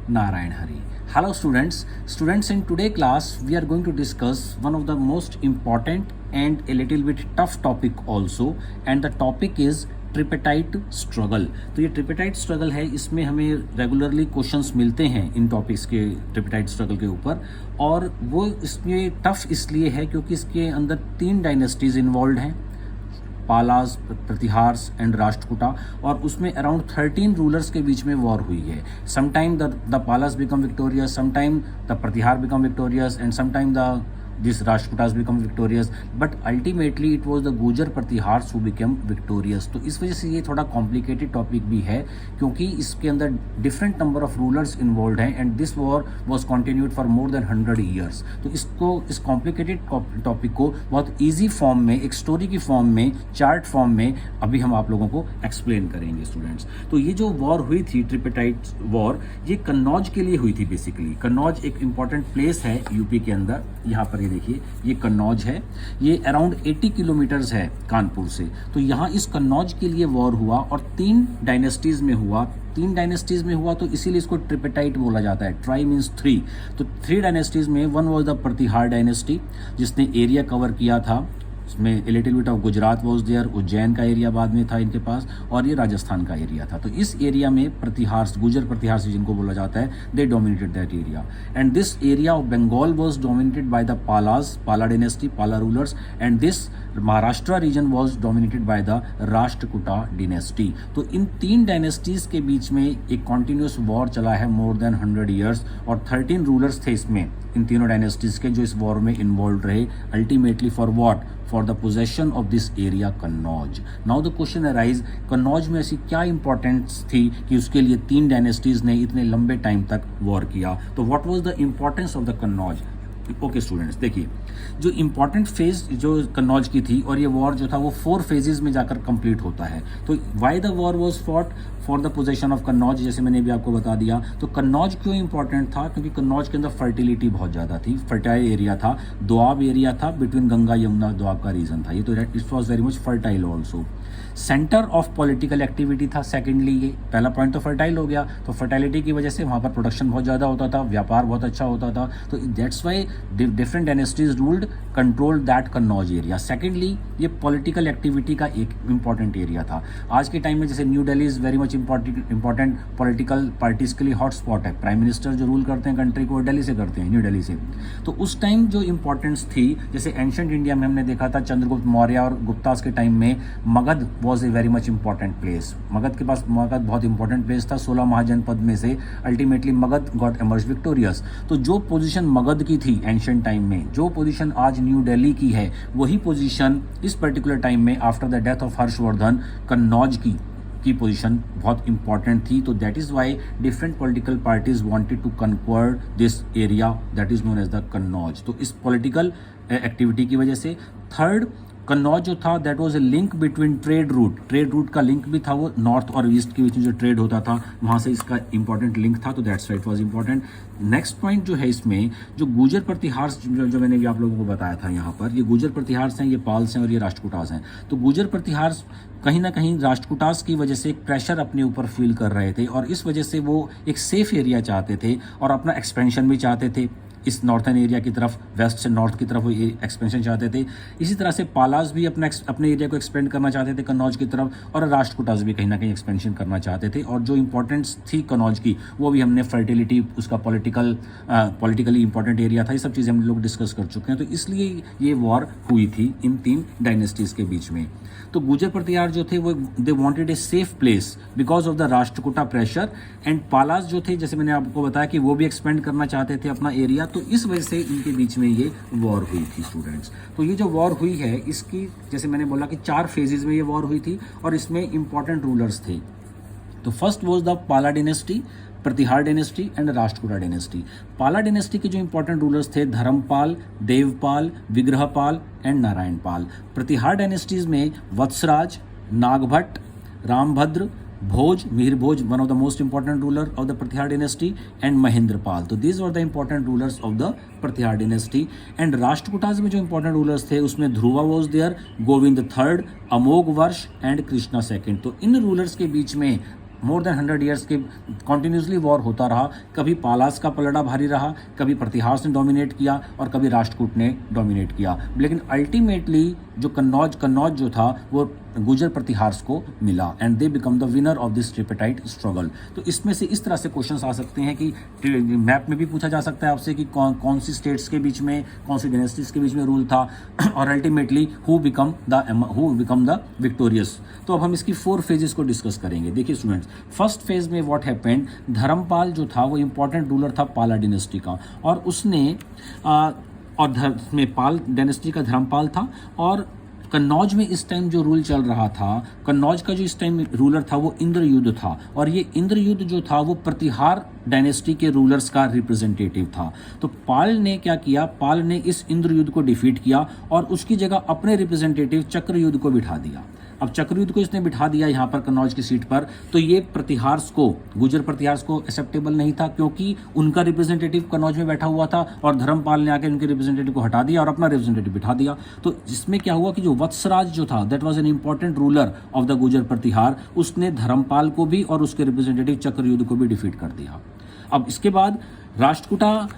Narayan Hari. Hello students. Students, in today class we are going to discuss one of the most important and a little bit tough topic also, and the topic is tripartite struggle. तो ये ट्रिपेटाइट struggle है, इसमें हमें regularly questions मिलते हैं इन topics के ट्रिपेटाइट struggle के ऊपर, और वो इसमें टफ इसलिए है क्योंकि इसके अंदर 3 डायनेस्टीज इन्वॉल्व हैं, पालास, प्रतिहार्स एंड राष्ट्रकूटा, और उसमें अराउंड 13 रूलर्स के बीच में वॉर हुई है। Sometime the Palas become victorious, sometime the Pratihara become victorious, and sometime the this Rashtrakutas become victorious, but ultimately it was the Gujar Pratihars who became victorious। तो इस वजह से ये थोड़ा कॉम्प्लिकेटेड टॉपिक भी है क्योंकि इसके अंदर different number of rulers involve हैं, and this war was continued for more than 100 years. तो इस कॉम्प्लिकेटेड टॉपिक को बहुत ईजी फॉर्म में, एक स्टोरी की फॉर्म में, चार्ट फॉर्म में अभी हम आप लोगों को एक्सप्लेन करेंगे स्टूडेंट्स। तो ये जो वॉर हुई थी, ट्रिपेटाइट वॉर, ये कन्नौज के लिए हुई थी। बेसिकली कन्नौज एक इंपॉर्टेंट प्लेस है यूपी के अंदर। यहाँ पर ये देखिए, ये कन्नौज है, ये अराउंड 80 किलोमीटर्स है कानपुर से। तो यहाँ इस कन्नौज के लिए वॉर हुआ और 3 डायनेस्टीज में हुआ। 3 डायनेस्टीज में हुआ तो इसीलिए इसको ट्रिपेटाइट बोला जाता है। Tri means 3। तो 3 डायनेस्टीज में one was the Pratihara dynasty, जिसने एरिया कवर किया था, इसमें little bit of Gujarat was there, Ujjain का एरिया बाद में था इनके पास, और ये राजस्थान का एरिया था। तो इस एरिया में प्रतिहार्स, गुजर प्रतिहार्स जिनको बोला जाता है, they dominated that area, and this area of Bengal was dominated by the Palas, Pala dynasty, Pala rulers, and this Maharashtra region was dominated by the Rashtrakuta dynasty. तो इन 3 डायनेस्टीज के बीच में एक कॉन्टिन्यूस वॉर चला है मोर देन 100 ईयर्स, और 13 रूलर्स थे इसमें, इन तीनों डायनेस्टीज के, जो इस वॉर में इन्वॉल्व रहे। Ultimately for what? For the possession of this area Kannauj. Now the question arise, Kannauj में ऐसी क्या इंपॉर्टेंस थी कि उसके लिए 3 डायनेस्टीज ने इतने लंबे टाइम तक वॉर किया? तो what was the importance of the Kannauj? Okay students, देखिए जो इंपॉर्टेंट फेज जो कन्नौज की थी, और ये वॉर जो था वो 4 फेजेस में जाकर कंप्लीट होता है। तो why the war was fought? For the possession of Kannauj, जैसे मैंने भी आपको बता दिया। तो कन्नौज क्यों इंपॉर्टेंट था? क्योंकि कन्नौज के अंदर फर्टिलिटी बहुत ज़्यादा थी, फर्टाइल एरिया था, दोआब एरिया था, बिटवीन गंगा यमुना दोआब का रीजन था ये। तो it was very much fertile also. Centre of political activity था सेकेंडली। ये पहला पॉइंट तो फर्टाइल हो गया, तो फर्टाइलिटी की वजह से वहाँ पर प्रोडक्शन बहुत ज़्यादा होता था, व्यापार बहुत अच्छा होता था। तो that's why different dynasties ruled, controlled that Kannauj area. Secondly, ये पॉलिटिकल एक्टिविटी का एक इंपॉर्टेंट एरिया था। आज के टाइम में जैसे new Delhi is very much important political parties के लिए हॉट स्पॉट है। प्राइम मिनिस्टर जो रूल करते हैं कंट्री को, दिल्ली से करते हैं, न्यू दिल्ली से। तो उस टाइम जो इंपॉर्टेंस थी, जैसे एंशंट इंडिया में हमने देखा था चंद्रगुप्त मौर्य और गुप्तास के टाइम में, Magadh was a very much important place. Magadh के पास, मगध बहुत इंपॉर्टेंट प्लेस था। 16 महाजनपद में से ultimately Magadh got emerge victorious. तो जो पोजीशन मगध की थी एंशंट टाइम में, जो पोजीशन आज न्यू दिल्ली की है, वही पोजीशन इस पर्टिकुलर टाइम में after the death of Harshavardhana Kannauj की पोजीशन बहुत इंपॉर्टेंट थी। तो that is why different political parties wanted to conquer this area that is known as the Kannauj. तो इस पॉलिटिकल एक्टिविटी की वजह से। थर्ड, कन्नौज जो था that was a link between trade route का लिंक भी था, वो नॉर्थ और ईस्ट के बीच में जो ट्रेड होता था वहाँ से इसका इंपॉर्टेंट लिंक था। तो that's why it was important. Next point जो है इसमें, जो गुजर प्रतिहार्स जो मैंने भी आप लोगों को बताया था, यहाँ पर ये गुजर प्रतिहार्स हैं, ये पाल्स हैं और ये राष्ट्रकूटास हैं। तो गुजर प्रतिहार्स कहीं ना कहीं राष्ट्रकूटास की वजह से एक प्रेशर अपने ऊपर फील कर रहे थे, और इस वजह से वो एक सेफ एरिया चाहते थे और अपना एक्सपेंशन भी चाहते थे इस नॉर्थन एरिया की तरफ, वेस्ट से नॉर्थ की तरफ वो एक्सपेंशन चाहते थे। इसी तरह से पालास भी अपने एरिया को एक्सपेंड करना चाहते थे कन्नौज की तरफ, और राष्ट्रकूटास भी कहीं ना कहीं एक्सपेंशन करना चाहते थे। और जो इंपॉर्टेंस थी कन्नौज की, वो भी हमने फर्टिलिटी, उसका पॉलिटिकली इंपॉर्टेंट एरिया था, ये सब चीज़ें हम लोग डिस्कस कर चुके हैं। तो इसलिए ये वॉर हुई थी इन 3 डायनेस्टीज के बीच में। तो गुजर प्रतिहार जो थे वो they wanted a safe place because of the Rashtrakuta pressure, and Palas जो थे, जैसे मैंने आपको बताया कि वो भी एक्सपेंड करना चाहते थे अपना एरिया। तो इस वजह से इनके बीच में ये वॉर हुई थी स्टूडेंट्स। तो ये जो वॉर हुई है, इसकी जैसे मैंने बोला कि 4 फेजेस में ये वॉर हुई थी, और इसमें इंपॉर्टेंट रूलर्स थे। तो first was the Pala dynasty, Pratihara dynasty and Rashtrakuta dynasty. Pala dynasty के जो इंपॉर्टेंट रूलर्स थे धर्मपाल, देवपाल, विग्रहपाल एंड नारायणपाल। प्रतिहार डायनेस्टीज में वत्सराज, नागभट्ट, रामभद्र, भोज, मिहिर भोज, one of the most important ruler of the Pratihar dynasty, and Mahendrapal. तो these were the important rulers of the Pratihar dynasty. And Rashtrakutas में जो important rulers थे उसमें Dhruva was there, Govind III, अमोघ वर्ष and Krishna II. तो इन rulers के बीच में मोर देन 100 ईयर्स के कॉन्टिन्यूसली वॉर होता रहा। कभी पालास का पलड़ा भारी रहा, कभी प्रतिहार ने डोमिनेट किया और कभी राष्ट्रकूट ने डोमिनेट किया, लेकिन अल्टीमेटली जो कन्नौज जो था वो गुर्जर प्रतिहार्स को मिला and they become the winner of this tripartite struggle. तो इसमें से इस तरह से क्वेश्चंस आ सकते हैं कि मैप में भी पूछा जा सकता है आपसे कि कौन सी स्टेट्स के बीच में, कौन सी डायनेस्टीज के बीच में रूल था और ultimately who become the victorious. तो अब हम इसकी 4 फेजेस को डिस्कस करेंगे। देखिए स्टूडेंट्स, फर्स्ट फेज में व्हाट हैपेंड, धर्मपाल जो था वो इंपॉर्टेंट रूलर था पाला डायनेस्टी का, और उसने में पाल डायनेस्टी का धर्मपाल था, और कन्नौज में इस टाइम जो रूल चल रहा था, कन्नौज का जो इस टाइम रूलर था वो इंद्रयुद्ध था, और ये इंद्रयुद्ध जो था वो प्रतिहार डायनेस्टी के रूलर्स का रिप्रेजेंटेटिव था। तो पाल ने क्या किया, पाल ने इस इंद्रयुद्ध को डिफीट किया और उसकी जगह अपने रिप्रेजेंटेटिव चक्रयुद्ध को बिठा दिया। अब चक्रयुद्ध को इसने बिठा दिया यहाँ पर कन्नौज की सीट पर, तो ये प्रतिहार्स को, गुर्जर प्रतिहार्स को एक्सेप्टेबल नहीं था, क्योंकि उनका रिप्रेजेंटेटिव कन्नौज में बैठा हुआ था और धर्मपाल ने आके उनके रिप्रेजेंटेटिव को हटा दिया और अपना रिप्रेजेंटेटिव बिठा दिया। तो जिसमें क्या हुआ कि जो वत्सराज जो था, that was an important ruler of the Gurjara Pratihara, उसने धर्मपाल को भी और उसके रिप्रेजेंटेटिव चक्रयुद्ध को भी डिफीट कर दिया। अब इसके बाद राष्ट्रकूटा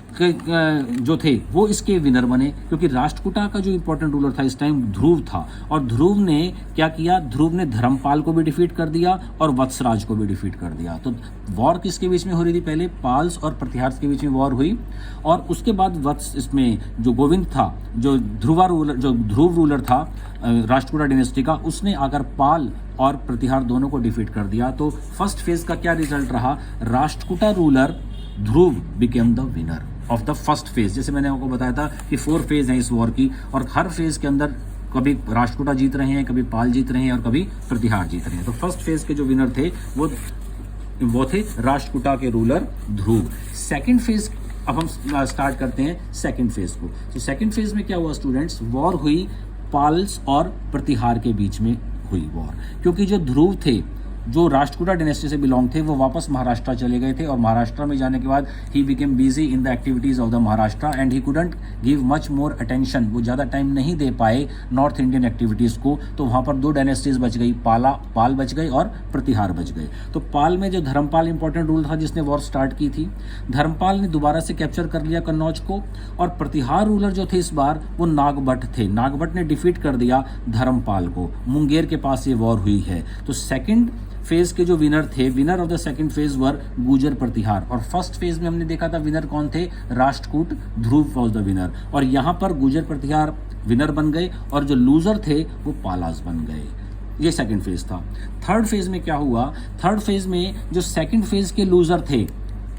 जो थे वो इसके विनर बने, क्योंकि राष्ट्रकूटा का जो इंपॉर्टेंट रूलर था इस टाइम ध्रुव था, और ध्रुव ने क्या किया, ध्रुव ने धर्मपाल को भी डिफीट कर दिया और वत्सराज को भी डिफीट कर दिया। तो वॉर किसके बीच में हो रही थी, पहले पाल्स और प्रतिहार्स के बीच में वॉर हुई, और उसके बाद इसमें जो गोविंद था, जो ध्रुव रूलर था राष्ट्रकूटा डायनेस्टी का, उसने आकर पाल और प्रतिहार दोनों को डिफीट कर दिया। तो फर्स्ट फेज का क्या रिजल्ट रहा, Rashtrakuta ruler Dhruv became the winner of the first phase. जैसे मैंने आपको बताया था कि 4 फेज हैं इस वॉर की, और हर फेज के अंदर कभी राष्ट्रकूटा जीत रहे हैं, कभी पाल जीत रहे हैं और कभी प्रतिहार जीत रहे हैं। तो फर्स्ट फेज के जो विनर थे वो थे राष्ट्रकूटा के रूलर ध्रुव। सेकंड फेज अब हम स्टार्ट करते हैं सेकंड फेज को। तो सेकंड फेज में क्या हुआ स्टूडेंट्स, वॉर हुई पाल्स और प्रतिहार के बीच में हुई वॉर, क्योंकि जो ध्रुव थे, जो राष्ट्रकूटा डायनेस्टी से बिलोंग थे, वो वापस महाराष्ट्र चले गए थे, और महाराष्ट्र में जाने के बाद he became busy in the activities of the Maharashtra and he couldn't give much more attention. वो ज़्यादा टाइम नहीं दे पाए नॉर्थ इंडियन एक्टिविटीज़ को, तो वहाँ पर 2 डायनेस्टीज बच गई, पाल बच गई और प्रतिहार बच गए। तो पाल में जो धर्मपाल इंपॉर्टेंट रूल था जिसने वॉर स्टार्ट की थी, धर्मपाल ने दोबारा से कैप्चर कर लिया कन्नौज को, और प्रतिहार रूलर जो थे इस बार वो नागभट्ट थे। नागभट्ट ने डिफीट कर दिया धर्मपाल को, मुंगेर के पास ये वॉर हुई है। तो सेकेंड फेज के जो विनर थे, winner of the second phase were Gurjara Pratihara, और फर्स्ट फेज में हमने देखा था विनर कौन थे, राष्ट्रकूट, ध्रुव वाज द विनर, और यहाँ पर गुर्जर प्रतिहार विनर बन गए और जो लूजर थे वो पालास बन गए। ये सेकंड फेज था। थर्ड फेज में क्या हुआ, थर्ड फेज में जो सेकंड फेज के लूजर थे,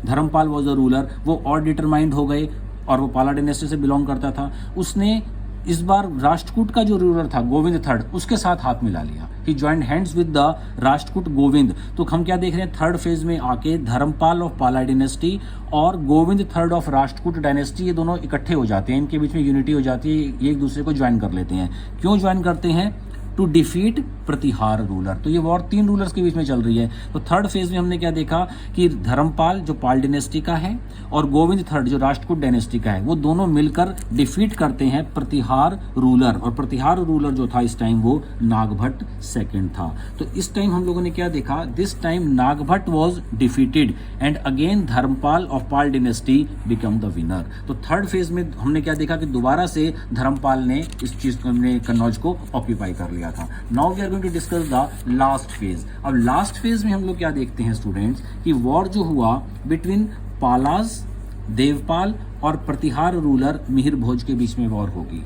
धर्मपाल वाज द रूलर, वो और डिटरमाइंड हो गए और वो पाला डायनेस्टी से बिलोंग करता था। उसने इस बार राष्ट्रकूट का जो रूलर था गोविंद थर्ड, उसके साथ हाथ मिला लिया, he joined hands with the Rashtrakuta Govind. तो हम क्या देख रहे हैं, थर्ड फेज में आके धर्मपाल ऑफ पाला डायनेस्टी और Govind third of Rashtrakuta dynasty, ये दोनों इकट्ठे हो जाते हैं, इनके बीच में यूनिटी हो जाती है, ये एक दूसरे को ज्वाइन कर लेते हैं। क्यों ज्वाइन करते हैं, टू डिफीट प्रतिहार रूलर। तो ये वॉर 3 रूलर्स के बीच में चल रही है। तो थर्ड फेज में हमने क्या देखा कि धर्मपाल जो पाल डायनेस्टी का है और गोविंद थर्ड जो राष्ट्रकूट डायनेस्टी का है, वो दोनों मिलकर डिफीट करते हैं प्रतिहार रूलर, और प्रतिहार रूलर जो था इस टाइम वो नागभट्ट सेकंड था। तो इस टाइम हम लोगों ने क्या देखा, this time Nagabhata was defeated and again Dharmapala of Pala dynasty become the winner. तो थर्ड फेज में हमने क्या देखा कि दोबारा से धर्मपाल ने इस चीज ने कन्नौज को ऑक्यूपाई कर लिया था। Now we are going to discuss the last phase. अब लास्ट फेज में हम लोग क्या देखते हैं स्टूडेंट्स कि वॉर जो हुआ बिटवीन पालास, देवपाल और प्रतिहार रूलर मिहिर भोज के बीच में वॉर होगी।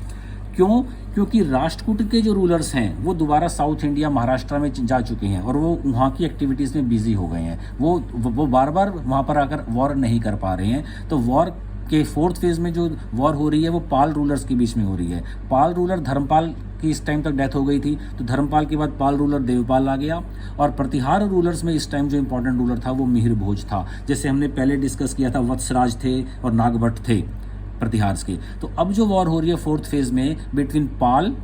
क्यों? क्योंकि राष्ट्रकूट के जो रूलर्स हैं वो दोबारा साउथ इंडिया महाराष्ट्र में जा चुके हैं और वो वहाँ की एक्टिविटीज़ में बिजी हो गए हैं। वो बार बार वहाँ पर आकर वॉर नहीं कर पा रहे हैं। तो वॉर के फोर्थ फेज में जो वॉर हो रही है वो पाल रूलर्स के बीच में हो रही है। पाल रूलर धर्मपाल की इस टाइम तक डेथ हो गई थी, तो धर्मपाल के बाद पाल रूलर देवपाल आ गया, और प्रतिहार रूलर्स में इस टाइम जो इंपॉर्टेंट रूलर था वो मिहिर भोज था। जैसे हमने पहले डिस्कस किया था, वत्सराज थे और नागभट्ट थे प्रतिहार के। तो अब जो वॉर हो रही है फोर्थ फेज में between Pala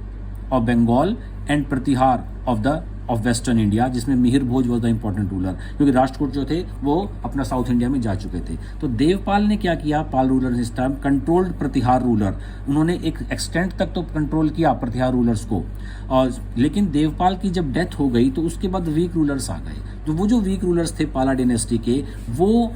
of Bengal and Pratihara of the of western India, जिसमें Mihir Bhoj was the important ruler, क्योंकि राष्ट्रकूट जो थे वो अपना साउथ इंडिया में जा चुके थे। तो देवपाल ने क्या किया, पाल रूलर इस टाइम कंट्रोल्ड प्रतिहार रूलर, उन्होंने एक एक्सटेंट तक तो कंट्रोल किया प्रतिहार रूलर्स को, और लेकिन देवपाल की जब डेथ हो गई तो उसके बाद वीक रूलर्स आ गए। तो वो जो वीक रूलर्स थे पाला डायनेस्टी के, वो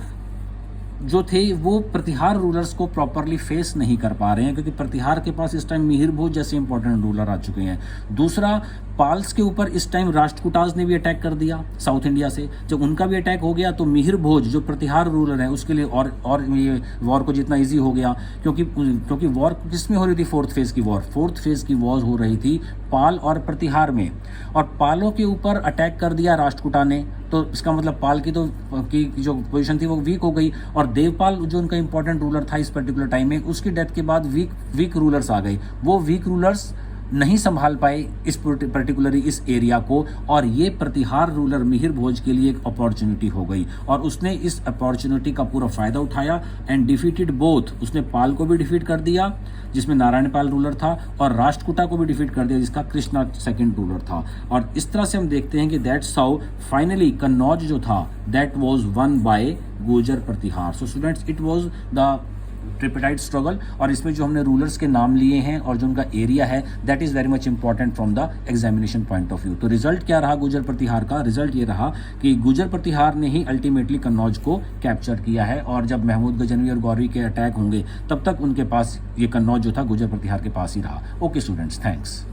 जो थे वो प्रतिहार रूलर्स को प्रॉपरली फेस नहीं कर पा रहे हैं, क्योंकि प्रतिहार के पास इस टाइम मिहिर भोज जैसे इंपॉर्टेंट रूलर आ चुके हैं। दूसरा, पाल्स के ऊपर इस टाइम राष्ट्रकूटाज ने भी अटैक कर दिया साउथ इंडिया से। जब उनका भी अटैक हो गया तो मिहिर भोज जो प्रतिहार रूलर है उसके लिए और ये वॉर को जितना ईजी हो गया, क्योंकि वॉर किसमें हो रही थी, फोर्थ फेज की वॉर हो रही थी पाल और प्रतिहार में, और पालों के ऊपर अटैक कर दिया राष्ट्रकूटा ने, तो इसका मतलब पाल की जो पोजीशन थी वो वीक हो गई, और देवपाल जो उनका इंपॉर्टेंट रूलर था इस पर्टिकुलर टाइम में, उसकी डेथ के बाद वीक रूलर्स आ गए। वो वीक रूलर्स नहीं संभाल पाए इस पर्टिकुलरली इस एरिया को, और ये प्रतिहार रूलर मिहिर भोज के लिए एक अपॉर्चुनिटी हो गई, और उसने इस अपॉर्चुनिटी का पूरा फायदा उठाया एंड डिफीटेड बोथ। उसने पाल को भी डिफीट कर दिया जिसमें नारायण पाल रूलर था, और राष्ट्रकूटा को भी डिफीट कर दिया जिसका कृष्णा सेकंड रूलर था। और इस तरह से हम देखते हैं कि दैट्स हाउ फाइनली कन्नौज जो था that was won by Gurjara Pratihara. So students, it was the tripartite struggle, और इसमें जो हमने रूलर्स के नाम लिए हैं और जो उनका एरिया है that is very much important from the examination point of view. तो रिजल्ट क्या रहा गुर्जर प्रतिहार का? रिजल्ट ये रहा कि गुर्जर प्रतिहार ने ही अल्टीमेटली कन्नौज को कैप्चर किया है, और जब महमूद गजनवी और गौरी के अटैक होंगे तब तक उनके पास ये कन्नौज जो था गुर्जर प्रतिहार के पास ही रहा। Okay students, thanks.